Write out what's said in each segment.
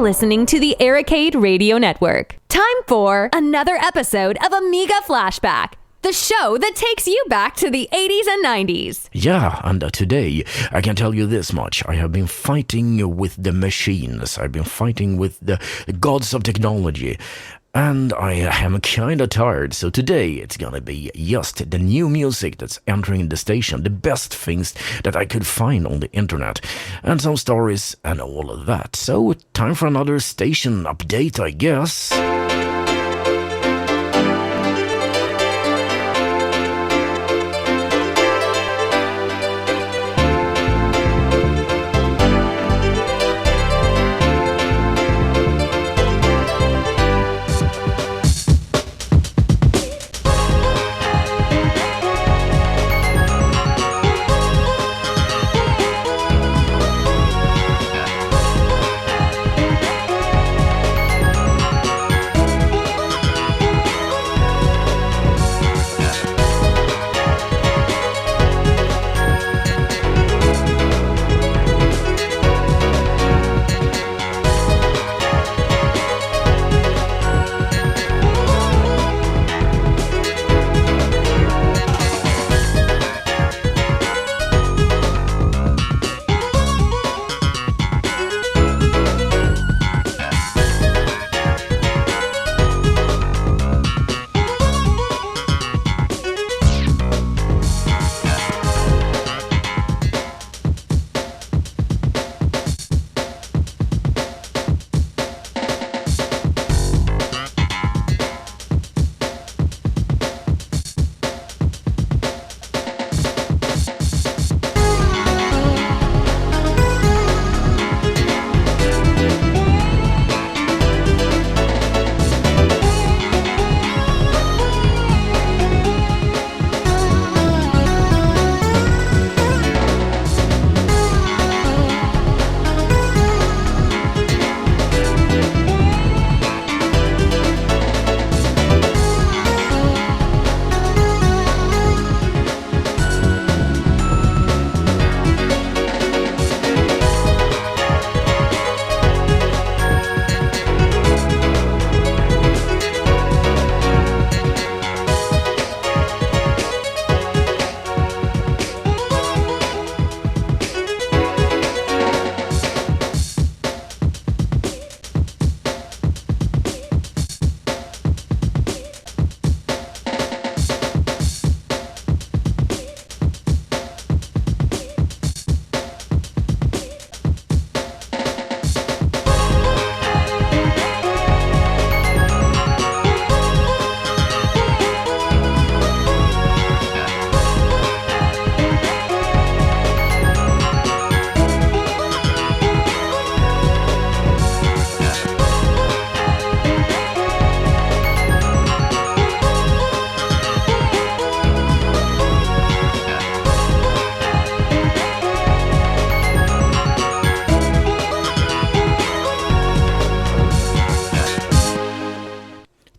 listening to the Arcade Radio Network. Time for another episode of Amiga Flashback, the show that takes you back to the 80s and 90s. Yeah, and today, I can tell you this much. I have been fighting with the machines. I've been fighting with the gods of technology. And I am kinda tired, so today it's gonna be just the new music that's entering the station, the best things that I could find on the internet, and some stories and all of that. So, time for another station update, I guess.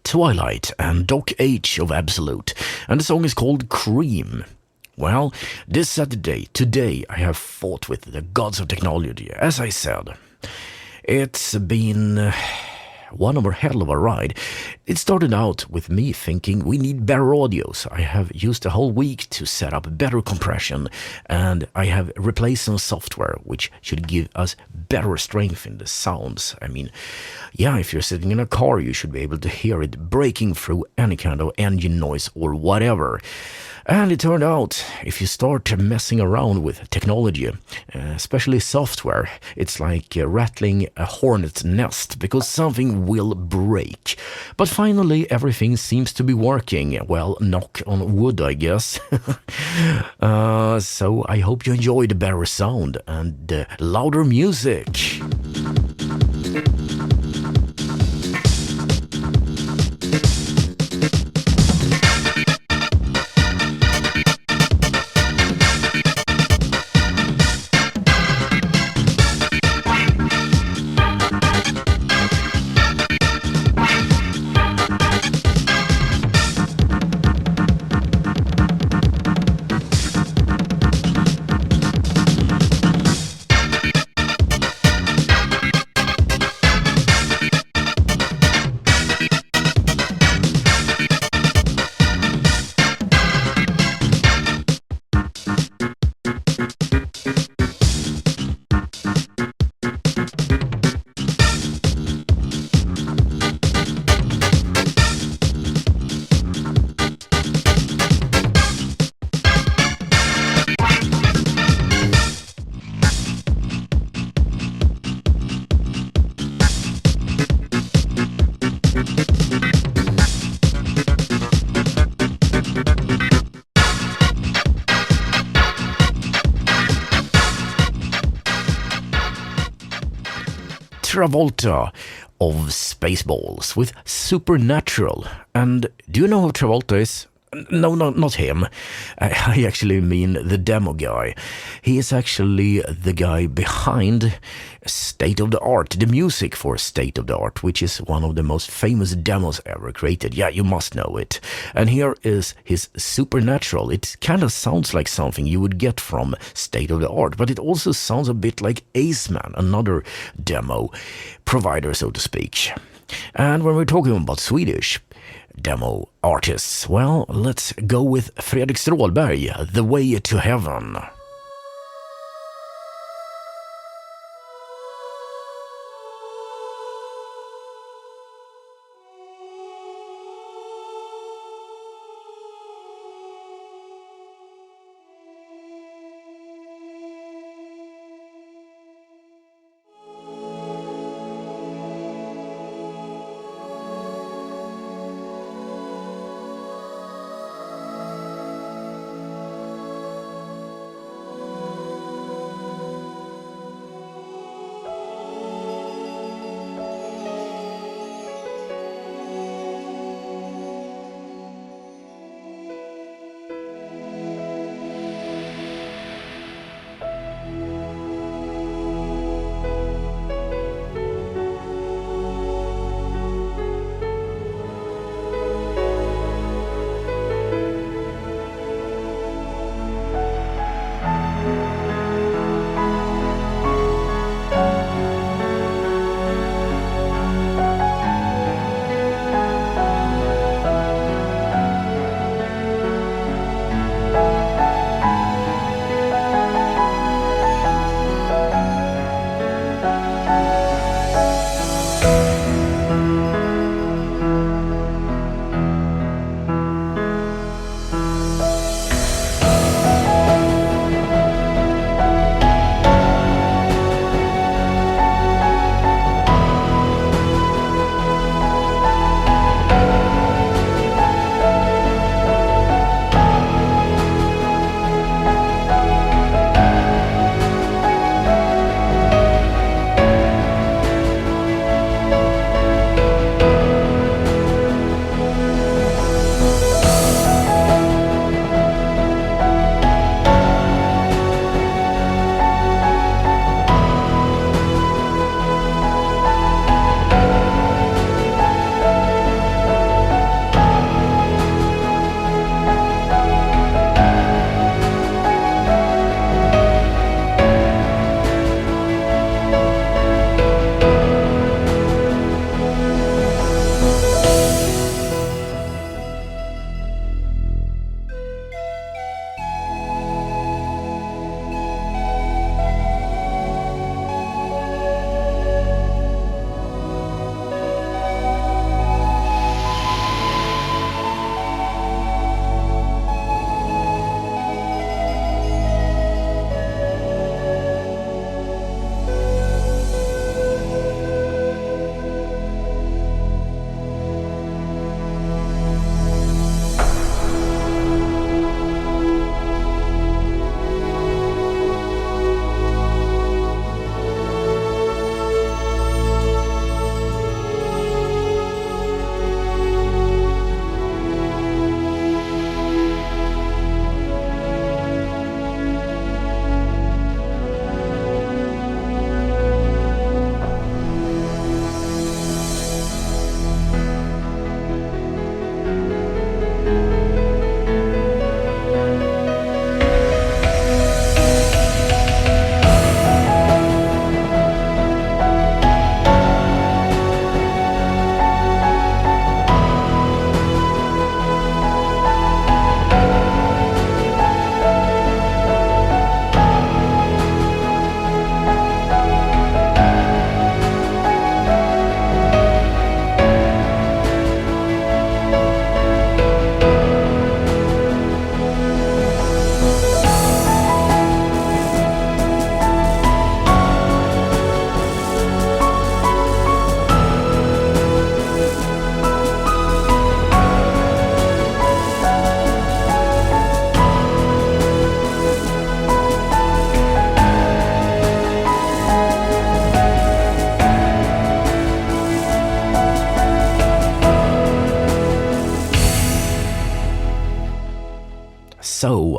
Twilight and Doc H of Absolute, and the song is called Cream. Well, this Saturday, today, I have fought with the gods of technology, as I said. It's been one more hell of a ride. It started out with me thinking we need better audio, so I have used the whole week to set up better compression, and I have replaced some software which should give us better strength in the sounds. I mean, yeah, if you're sitting in a car, you should be able to hear it breaking through any kind of engine noise or whatever. And it turned out, if you start messing around with technology, especially software, it's like rattling a hornet's nest, because something will break. But finally, everything seems to be working. Well, knock on wood, I guess. So I hope you enjoy the better sound and the louder music. Travolta of Spaceballs with Supernatural. And do you know who Travolta is? No, not him. I actually mean the demo guy. He is actually the guy behind State of the Art, the music for State of the Art, which is one of the most famous demos ever created. Yeah, you must know it. And here is his Supernatural. It kind of sounds like something you would get from State of the Art, but it also sounds a bit like Aceman, another demo provider, so to speak. And when we're talking about Swedish demo artists, well, let's go with Fredrik Strålberg, The Way to Heaven.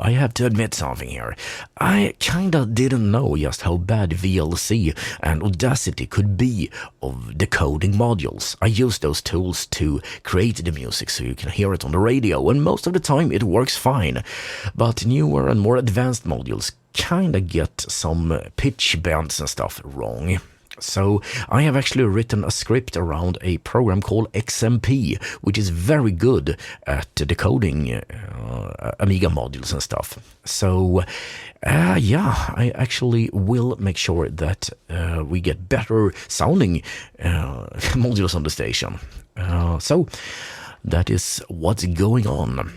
I have to admit something here. I kinda didn't know just how bad VLC and Audacity could be of decoding modules. I use those tools to create the music so you can hear it on the radio, and most of the time it works fine. But newer and more advanced modules kinda get some pitch bends and stuff wrong. So I have actually written a script around a program called XMP, which is very good at decoding Amiga modules and stuff. So I actually will make sure that we get better sounding modules on the station. So that is what's going on.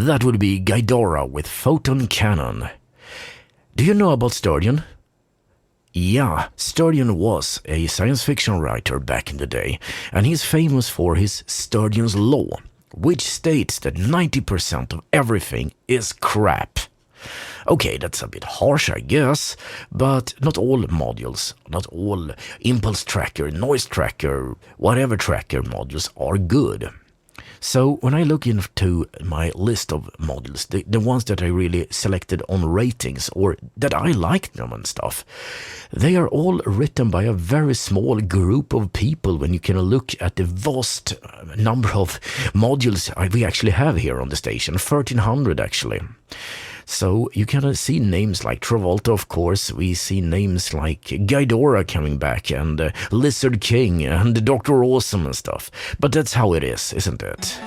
That would be Ghidorah with Photon Cannon. Do you know about Sturgeon? Yeah, Sturgeon was a science fiction writer back in the day, and he's famous for his Sturgeon's Law, which states that 90% of everything is crap. Okay, that's a bit harsh, I guess, but not all modules, not all impulse tracker, noise tracker, whatever tracker modules are good. So when I look into my list of modules, the ones that I really selected on ratings or that I like them and stuff, they are all written by a very small group of people when you can look at the vast number of modules we actually have here on the station, 1,300 actually. So you can see names like Travolta, of course. We see names like Ghidorah coming back and Lizard King and Dr. Awesome and stuff. But that's how it is, isn't it?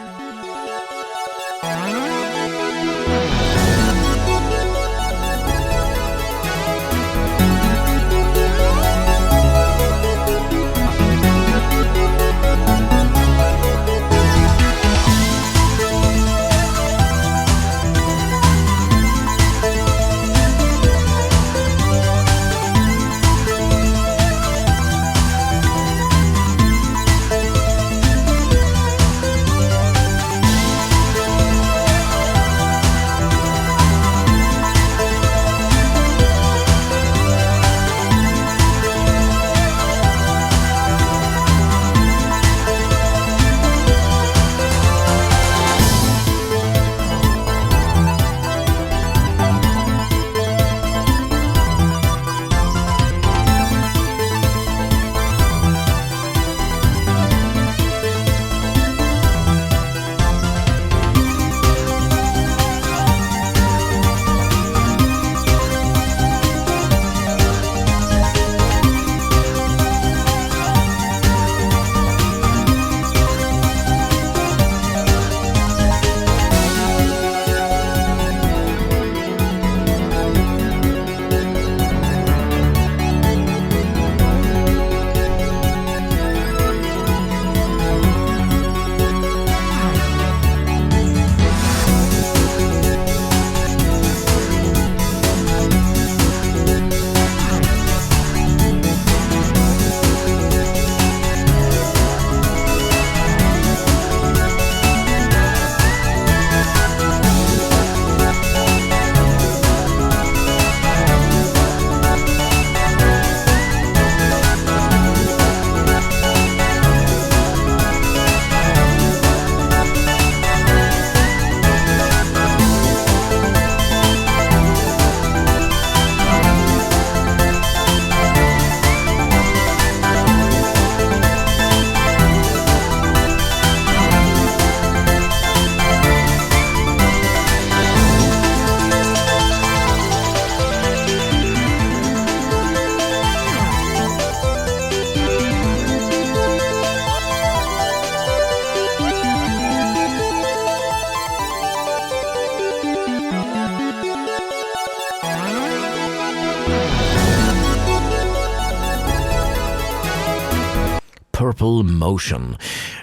Purple Motion,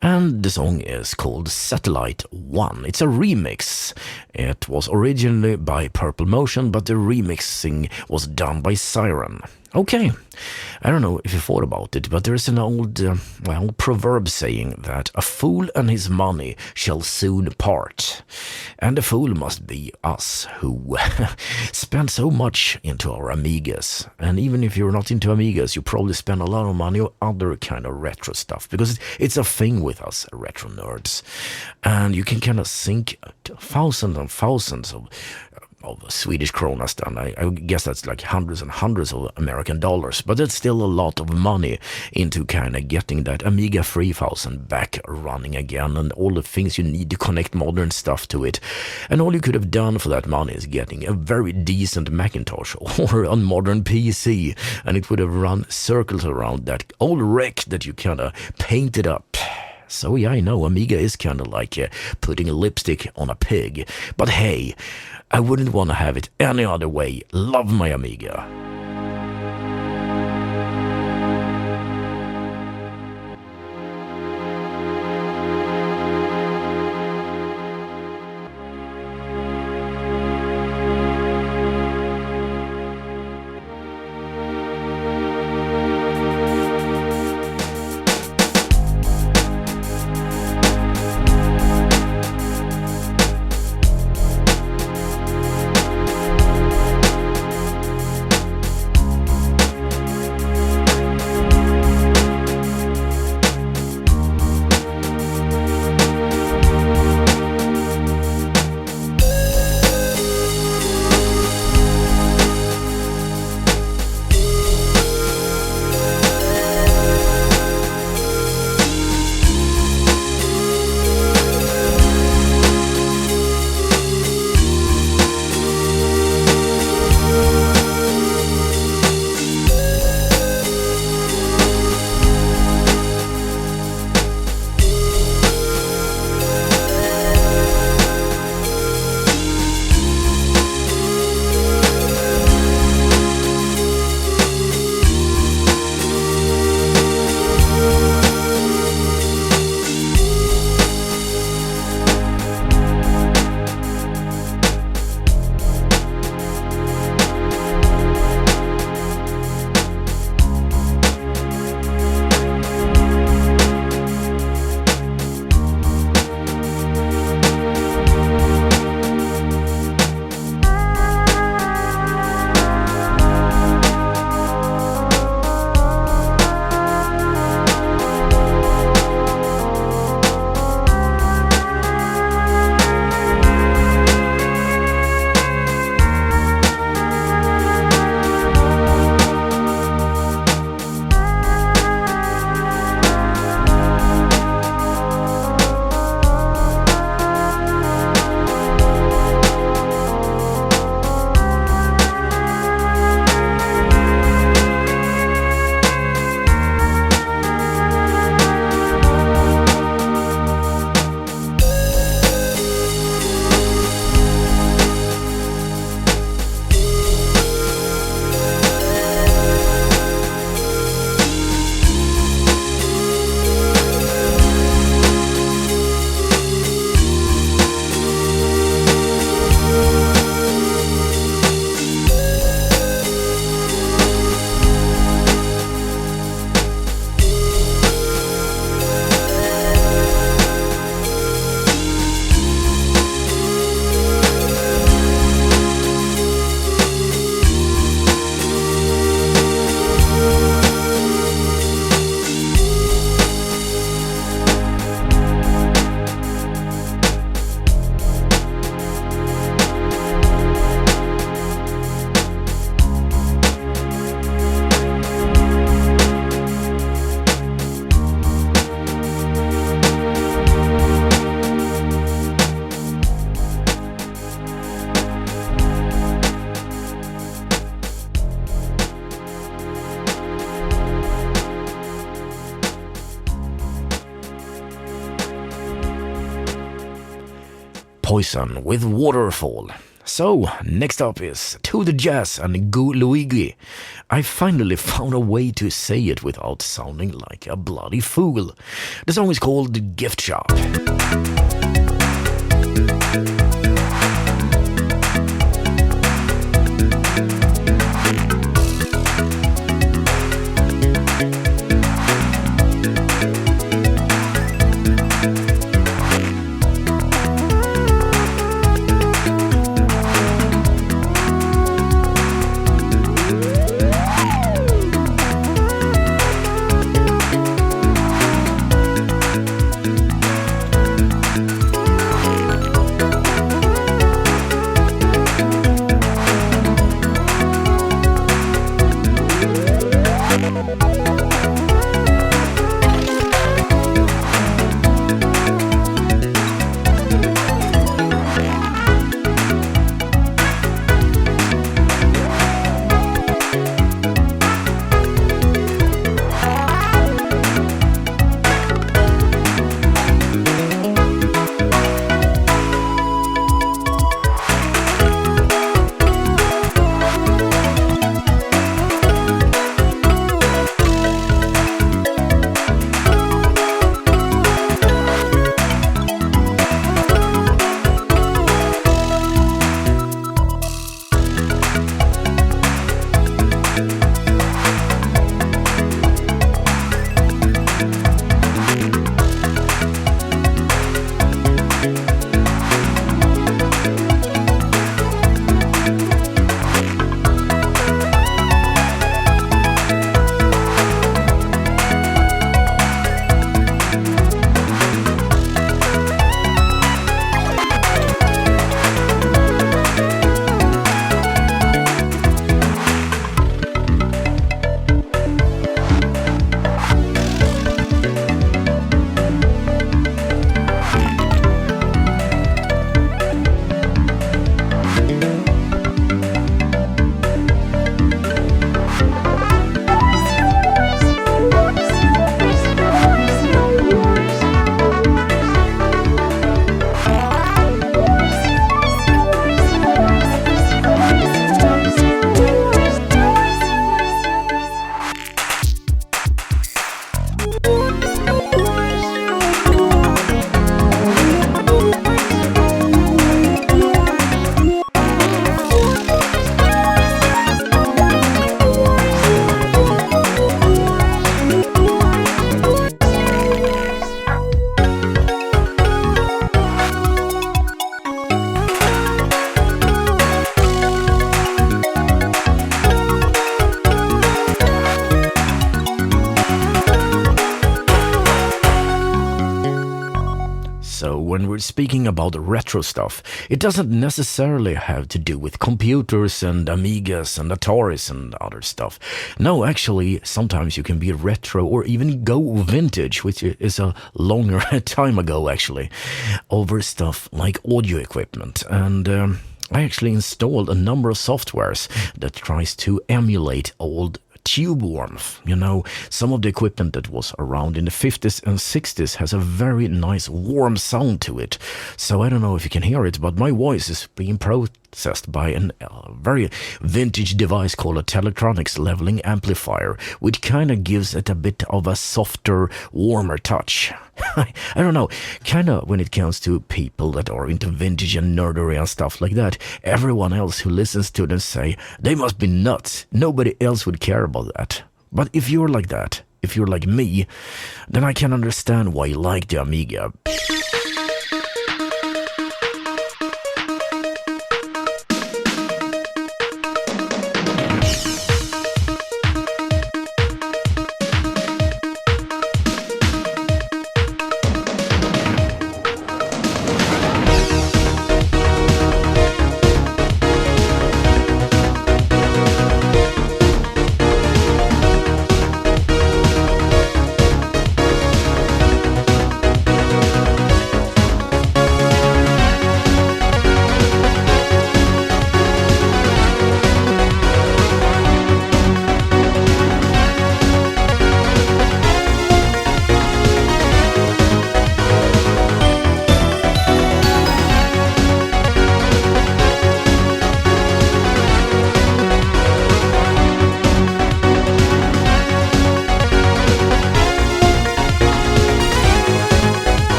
and the song is called Satellite 1. It's a remix. It was originally by Purple Motion, but the remixing was done by Siren. Okay, I don't know if you thought about it, but there's an old, proverb saying that a fool and his money shall soon part. And the fool must be us, who spend so much into our Amigas. And even if you're not into Amigas, you probably spend a lot of money on other kind of retro stuff, because it's a thing with us retro nerds. And you can kind of sink thousands and thousands of Swedish kronas then. I guess that's like hundreds and hundreds of American dollars, but that's still a lot of money into kind of getting that Amiga 3000 back running again, and all the things you need to connect modern stuff to it. And all you could have done for that money is getting a very decent Macintosh or a modern PC, and it would have run circles around that old wreck that you kind of painted up. So yeah, I know, Amiga is kind of like putting a lipstick on a pig, but hey, I wouldn't want to have it any other way. Love my Amiga. Poison with Waterfall. So, next up is To the Jazz and Go Luigi. I finally found a way to say it without sounding like a bloody fool. The song is called The Gift Shop. When we're speaking about retro stuff, it doesn't necessarily have to do with computers and Amigas and Ataris and other stuff. No, actually, sometimes you can be retro or even go vintage, which is a longer time ago, actually, over stuff like audio equipment. And I actually installed a number of softwares that tries to emulate old tube warmth. You know, some of the equipment that was around in the 50s and 60s has a very nice warm sound to it. So I don't know if you can hear it, but my voice is being processed by a very vintage device called a Teletronics leveling amplifier, which kind of gives it a bit of a softer, warmer touch. I don't know, kind of when it comes to people that are into vintage and nerdery and stuff like that, everyone else who listens to them say, they must be nuts, nobody else would care about that. But if you're like that, if you're like me, then I can understand why you like the Amiga.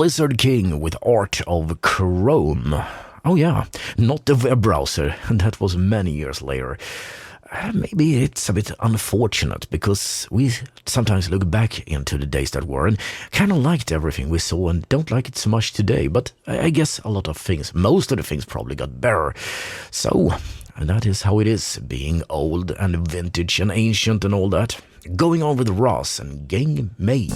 Lizard King with Art of Chrome. Oh yeah, not the web browser, and that was many years later. Maybe it's a bit unfortunate, because we sometimes look back into the days that were and kind of liked everything we saw and don't like it so much today, but I guess a lot of things, most of the things probably got better. So, that is how it is, being old and vintage and ancient and all that. Going on with Ross and Gang May.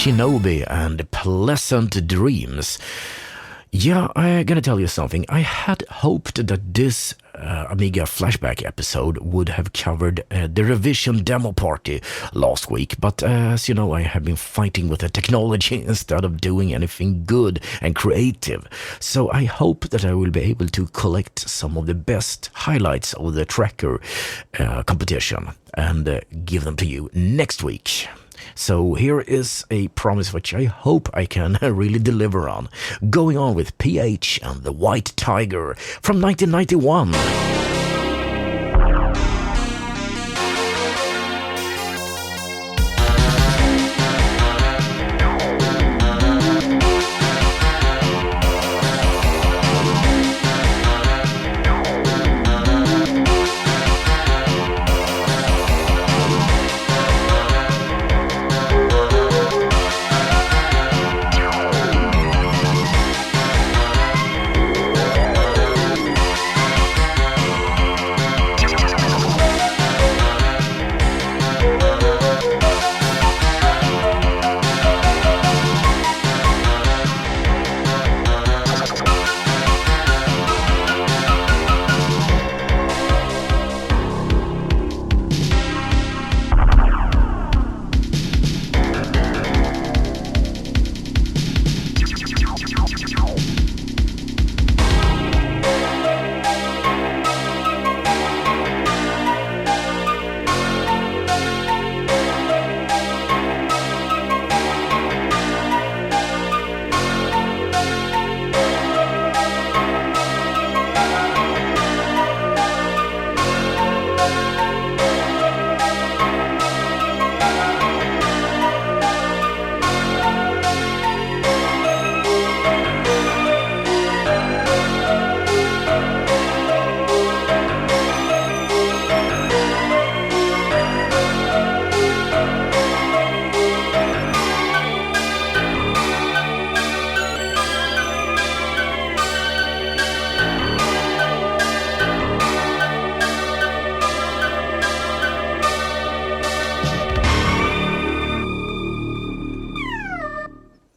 Shinobi and Pleasant Dreams. Yeah, I'm gonna tell you something. I had hoped that this Amiga flashback episode would have covered the revision demo party last week, but as you know, I have been fighting with the technology instead of doing anything good and creative. So I hope that I will be able to collect some of the best highlights of the tracker competition and give them to you next week. So here is a promise which I hope I can really deliver on. Going on with PH and the White Tiger from 1991.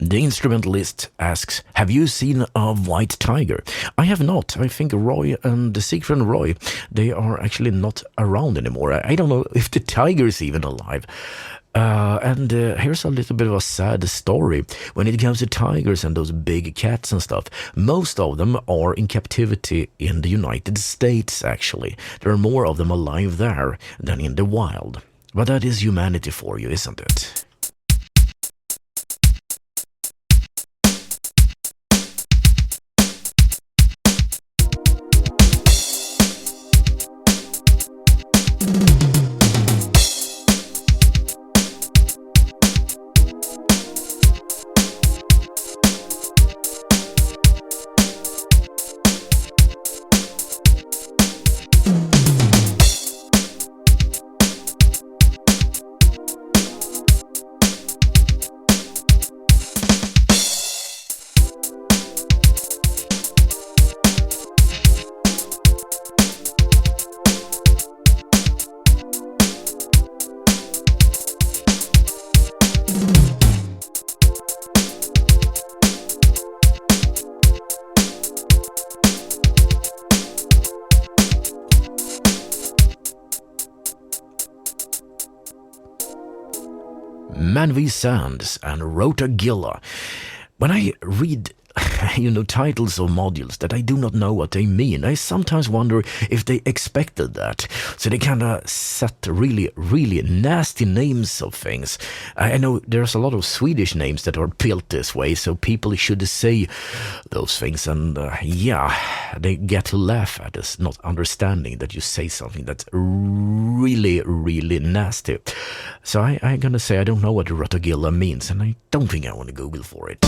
The instrumentalist asks, have you seen a White Tiger? I have not. I think Roy and the Siegfried and Roy, they are actually not around anymore. I don't know if the tiger is even alive. And here's a little bit of a sad story. When it comes to tigers and those big cats and stuff, most of them are in captivity in the United States, actually. There are more of them alive there than in the wild. But that is humanity for you, isn't it? Manvi Sands and Rotagilla. When I read titles of modules that I do not know what they mean, I sometimes wonder if they expected that. So they kind of set really, really nasty names of things. I know there's a lot of Swedish names that are built this way, so people should say those things, and they get to laugh at us not understanding that you say something that's really, really nasty. So I'm gonna say I don't know what Rotagilla means, and I don't think I want to Google for it.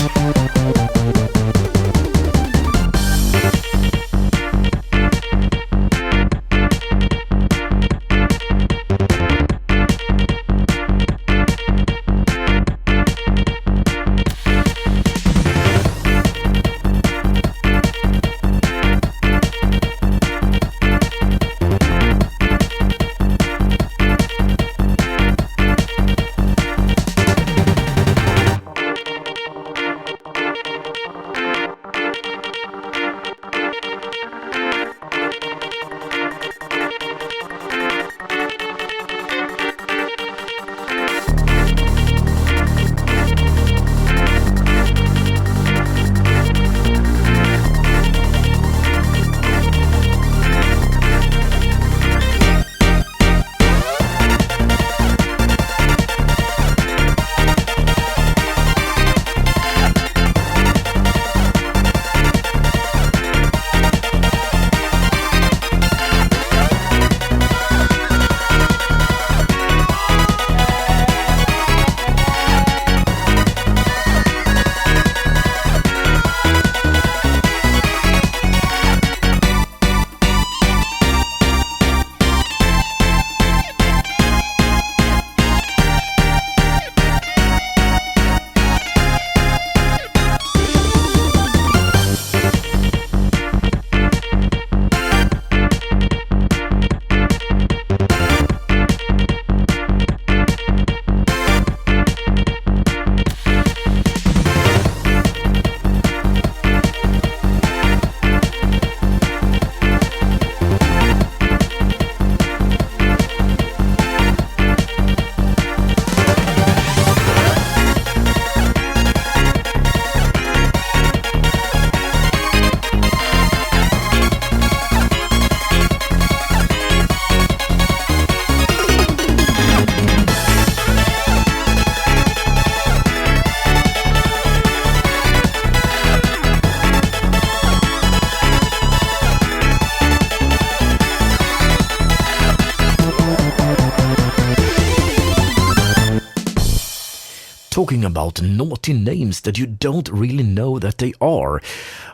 talking about naughty names that you don't really know that they are.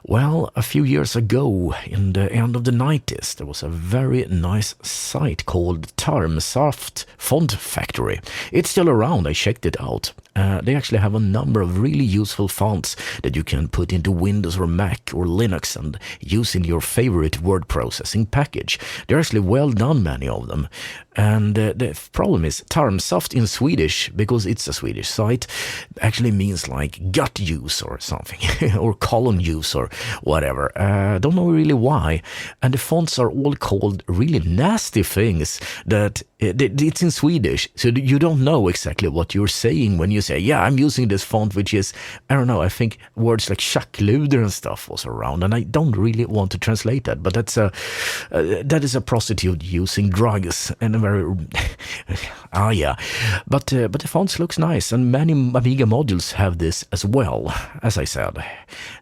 Well, a few years ago, in the end of the 90s, there was a very nice site called Tarmsaft Font Factory. It's still around, I checked it out. They actually have a number of really useful fonts that you can put into Windows or Mac or Linux and use in your favorite word processing package. They're actually well done, many of them. And the problem is Tarmsaft in Swedish, because it's a Swedish site, actually means like gut use or something, or colon use or whatever. Don't know really why. And the fonts are all called really nasty things that it's in Swedish, so you don't know exactly what you're saying when you say, yeah, I'm using this font, which is, I don't know, I think words like schackluder and stuff was around, and I don't really want to translate that, but that is a prostitute using drugs, and a very, yeah. But the fonts looks nice, and many Amiga modules have this as well, as I said.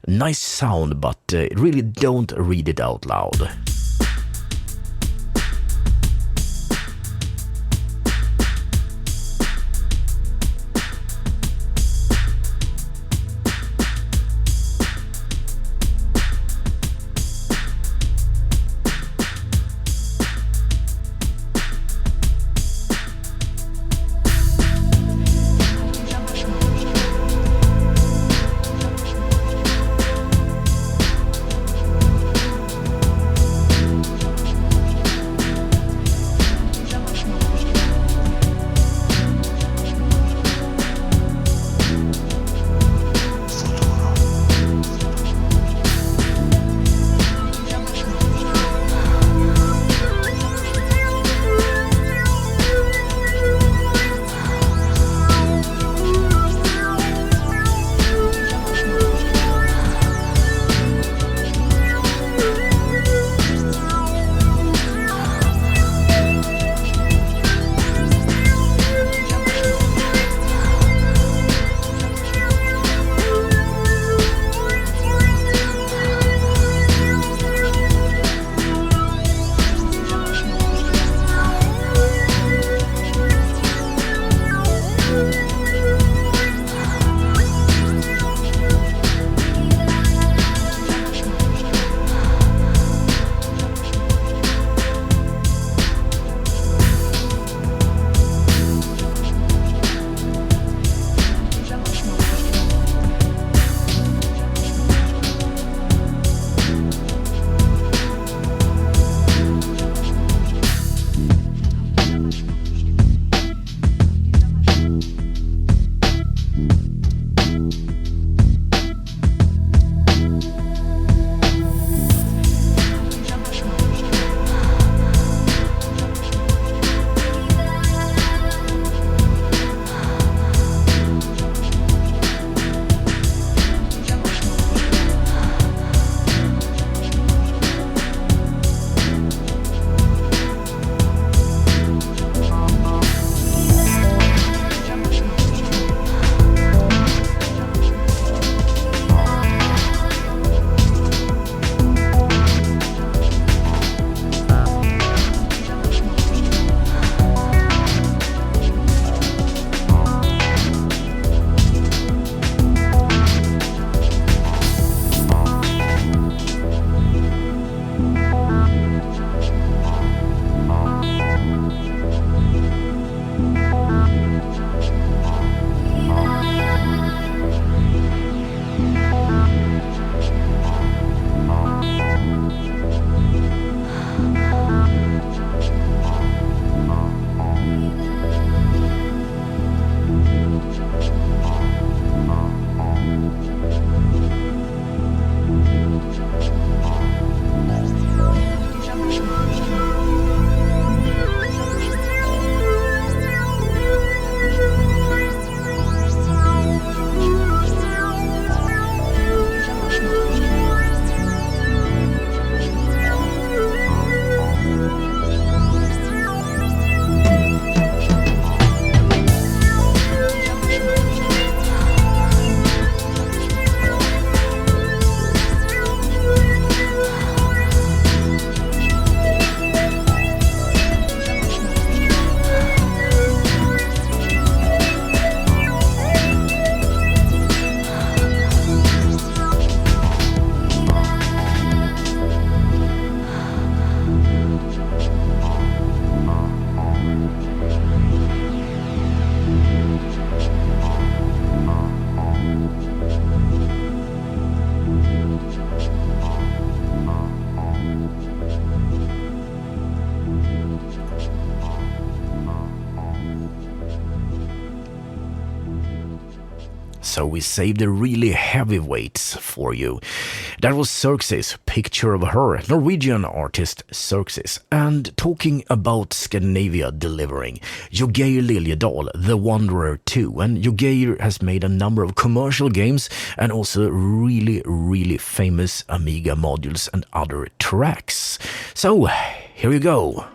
Nice sound, but really don't read it out loud. so we saved the really heavyweights for you. That was Xerxes, Picture of Her, Norwegian artist Xerxes. And talking about Scandinavia delivering, Jo Geir Liljedahl, The Wanderer 2, and Jo Geir has made a number of commercial games and also really famous Amiga modules and other tracks. So, here you go.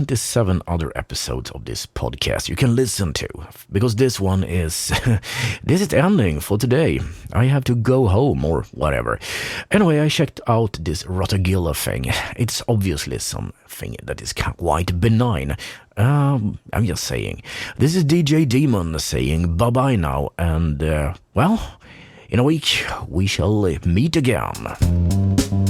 27 other episodes of this podcast you can listen to, because this one is this is ending for today. I have to go home or whatever. Anyway, I checked out this Rotagilla thing. It's obviously something that is quite benign. I'm just saying. This is DJ Demon saying bye-bye now, and well, in a week we shall meet again.